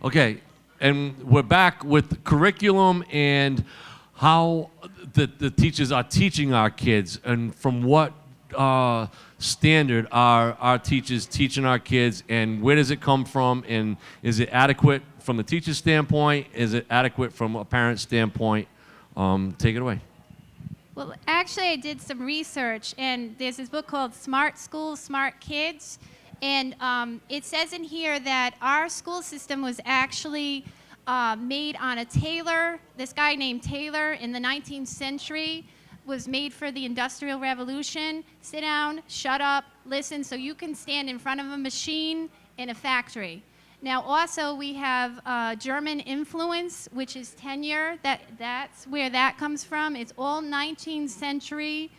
Okay, and we're back with curriculum and how the teachers are teaching our kids, and from what standard are our teachers teaching our kids, and where does it come from, and is it adequate from the teacher's standpoint? Is it adequate from a parent standpoint? Take it away. Well, actually, I did some research, and there's this book called Smart Schools, Smart Kids, and it says in here that our school system was actually made on a Taylor, this guy named Taylor in the 19th century, was made for the Industrial Revolution. Sit down, shut up, listen, so you can stand in front of a machine in a factory. Now, also, we have German influence, which is tenure. That's where that comes from. It's all 19th century.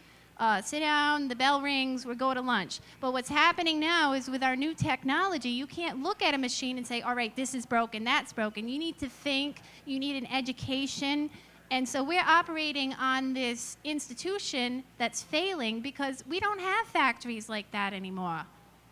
Sit down, the bell rings, we go to lunch. But what's happening now is with our new technology, you can't look at a machine and say, all right, this is broken, that's broken. You need to think, you need an education. And so we're operating on this institution that's failing because we don't have factories like that anymore.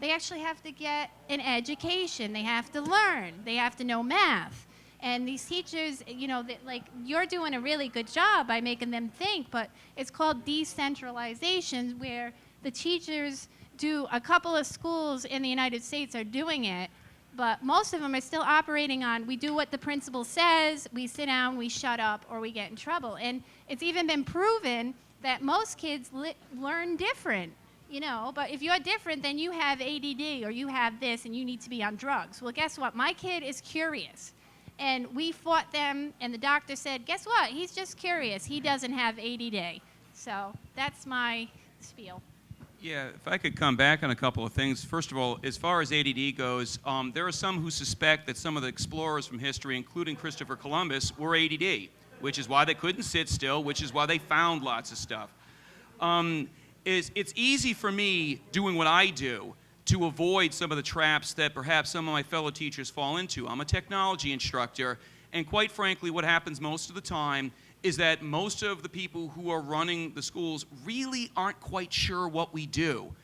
They actually have to get an education. They have to learn. They have to know math. And these teachers, you know, like, you're doing a really good job by making them think, but it's called decentralization, where the teachers do, a couple of schools in the United States are doing it, but most of them are still operating on, we do what the principal says, we sit down, we shut up, or we get in trouble. And it's even been proven that most kids learn different. You know, but if you're different, then you have ADD or you have this and you need to be on drugs. Well, guess what? My kid is curious. And we fought them, and the doctor said, guess what? He's just curious. He doesn't have ADD. So that's my spiel. Yeah, if I could come back on a couple of things. First of all, as far as ADD goes, there are some who suspect that some of the explorers from history, including Christopher Columbus, were ADD, which is why they couldn't sit still, which is why they found lots of stuff. It's easy for me, doing what I do, to avoid some of the traps that perhaps some of my fellow teachers fall into. I'm a technology instructor, and quite frankly, what happens most of the time is that most of the people who are running the schools really aren't quite sure what we do.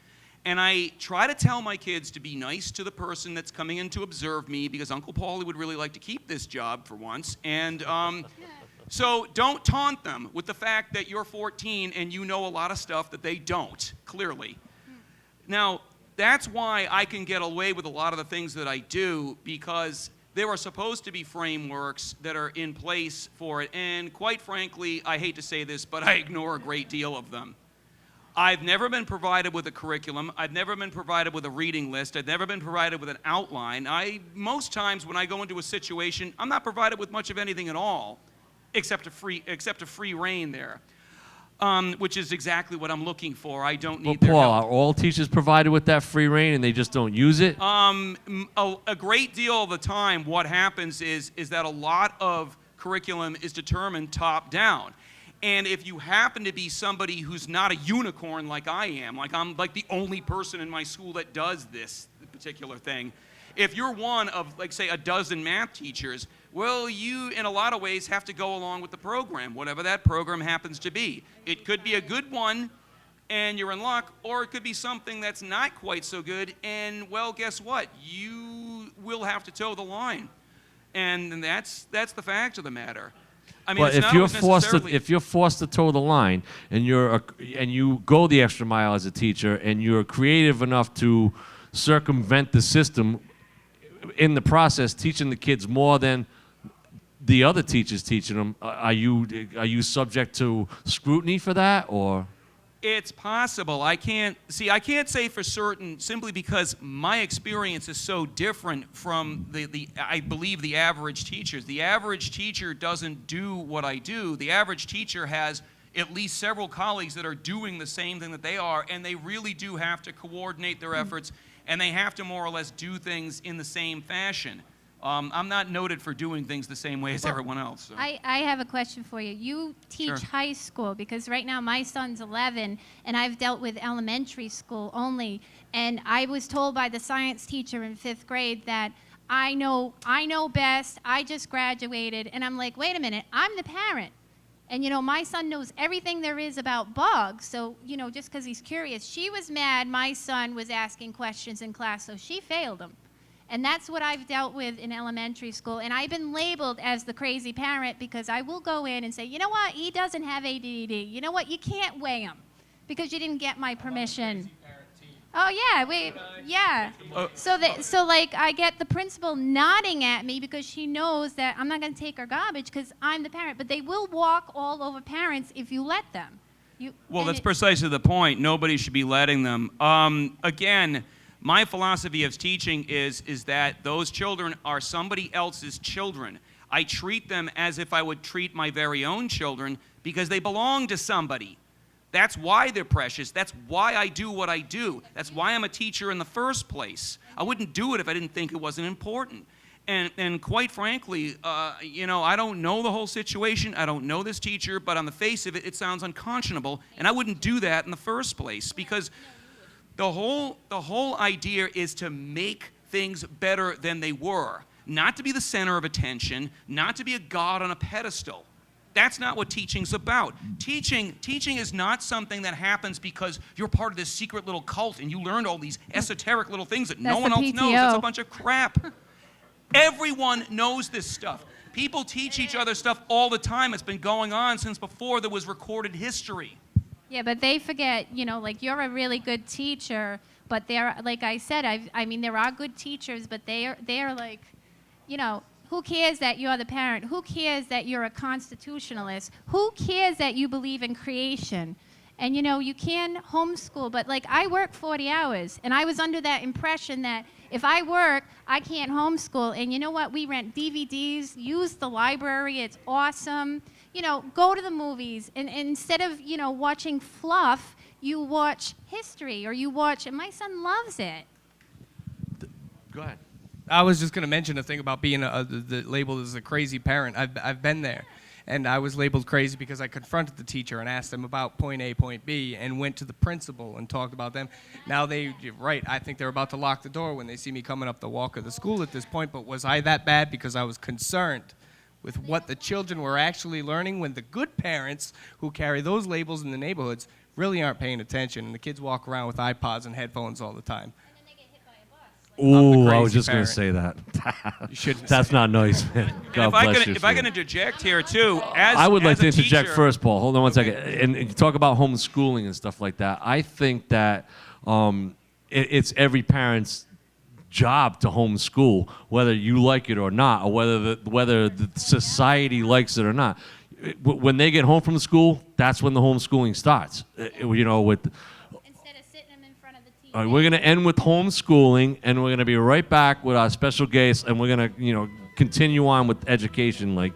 And I try to tell my kids to be nice to the person that's coming in to observe me, because Uncle Paulie would really like to keep this job for once. And so don't taunt them with the fact that you're 14 and you know a lot of stuff that they don't, clearly. Now, that's why I can get away with a lot of the things that I do, because there are supposed to be frameworks that are in place for it. And quite frankly, I hate to say this, but I ignore a great deal of them. I've never been provided with a curriculum. I've never been provided with a reading list. I've never been provided with an outline. Most times when I go into a situation, I'm not provided with much of anything at all, except a free rein there, which is exactly what I'm looking for. I don't need their help. Paul, are all teachers provided with that free rein and they just don't use it? A great deal of the time, what happens is that a lot of curriculum is determined top down. And if you happen to be somebody who's not a unicorn like I am, like I'm like the only person in my school that does this particular thing, if you're one of, like, say, a dozen math teachers, well, you, in a lot of ways, have to go along with the program, whatever that program happens to be. It could be a good one, and you're in luck, or it could be something that's not quite so good, and, well, guess what? You will have to toe the line. And that's the fact of the matter. I mean, but if you're forced to toe the line, and you go the extra mile as a teacher, and you're creative enough to circumvent the system, in the process teaching the kids more than the other teachers teaching them, are you subject to scrutiny for that, or? It's possible. I can't say for certain, simply because my experience is so different from I believe the average teachers. The average teacher doesn't do what I do. The average teacher has at least several colleagues that are doing the same thing that they are, and they really do have to coordinate their efforts, and they have to more or less do things in the same fashion. I'm not noted for doing things the same way as everyone else. So. I have a question for you. You teach Sure. high school, because right now my son's 11, and I've dealt with elementary school only. And I was told by the science teacher in 5th grade that I know best, I just graduated. And I'm like, wait a minute, I'm the parent. And, you know, my son knows everything there is about bugs, so, you know, just because he's curious. She was mad my son was asking questions in class, so she failed him. And that's what I've dealt with in elementary school. And I've been labeled as the crazy parent because I will go in and say, you know what, he doesn't have ADD. You know what, you can't weigh him because you didn't get my permission. Oh yeah, yeah. So like I get the principal nodding at me because she knows that I'm not going to take her garbage because I'm the parent. But they will walk all over parents if you let them. Well, that's precisely the point. Nobody should be letting them. Again, my philosophy of teaching is that those children are somebody else's children. I treat them as if I would treat my very own children because they belong to somebody. That's why they're precious. That's why I do what I do. That's why I'm a teacher in the first place. I wouldn't do it if I didn't think it wasn't important. And quite frankly, you know, I don't know the whole situation. I don't know this teacher, but on the face of it, it sounds unconscionable. And I wouldn't do that in the first place because the whole idea is to make things better than they were. Not to be the center of attention, not to be a god on a pedestal. That's not what teaching's about. Teaching is not something that happens because you're part of this secret little cult and you learned all these esoteric little things that no one else knows. That's a bunch of crap. Everyone knows this stuff. People teach each other stuff all the time. It's been going on since before there was recorded history. Yeah, but they forget, you know, like you're a really good teacher, but they're, like I said, I mean, there are good teachers, but they are like, you know, who cares that you're the parent? Who cares that you're a constitutionalist? Who cares that you believe in creation? And, you know, you can homeschool, but, like, I work 40 hours, and I was under that impression that if I work, I can't homeschool. And you know what? We rent DVDs, use the library. It's awesome. You know, go to the movies. And instead of, you know, watching fluff, you watch history, or you watch, and my son loves it. Go ahead. I was just going to mention a thing about being labeled as a crazy parent. I've been there. And I was labeled crazy because I confronted the teacher and asked them about point A, point B, and went to the principal and talked about them. Now I think they're about to lock the door when they see me coming up the walk of the school at this point, but was I that bad because I was concerned with what the children were actually learning when the good parents who carry those labels in the neighborhoods really aren't paying attention, and the kids walk around with iPods and headphones all the time. Ooh, I was just going to say that. You shouldn't. That's not nice, man. God bless you. If I can interject here too, I would like to interject teacher, first, Paul. Hold on one second. And talk about homeschooling and stuff like that. I think that it's every parent's job to homeschool, whether you like it or not, or whether the society likes it or not. When they get home from school, that's when the homeschooling starts. You know, with. All right, we're going to end with homeschooling, and we're going to be right back with our special guest, and we're going to, you know, continue on with education like